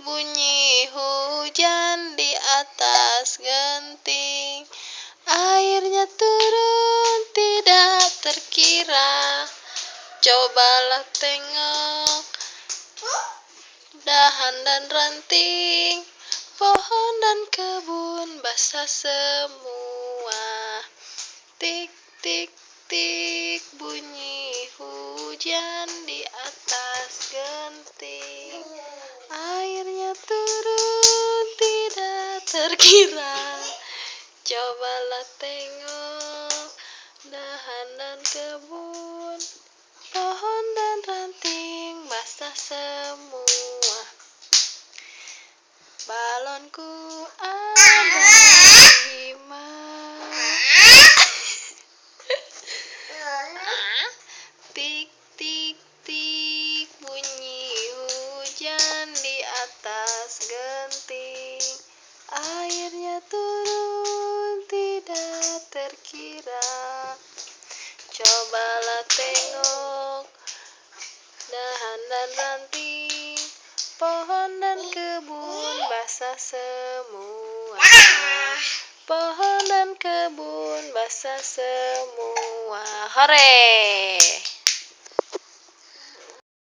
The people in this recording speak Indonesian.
bunyi hujan di atas genting. Airnya turun tidak terkira. Cobalah tengok dahan dan ranting, pohon dan kebun basah semua. Tik tik tik bunyi hujan di atas genting. Airnya turun tidak terkira. Cobalah tengok dahan dan kebun, pohon dan ranting basah semua. Balonku ada di mana? Tik tik tik bunyi hujan di atas genting. Airnya turun tidak terkira. Cobalah tengok dahan dan ranting, pohon dan kebun basah semua. Pohon dan kebun basah semua. Hore!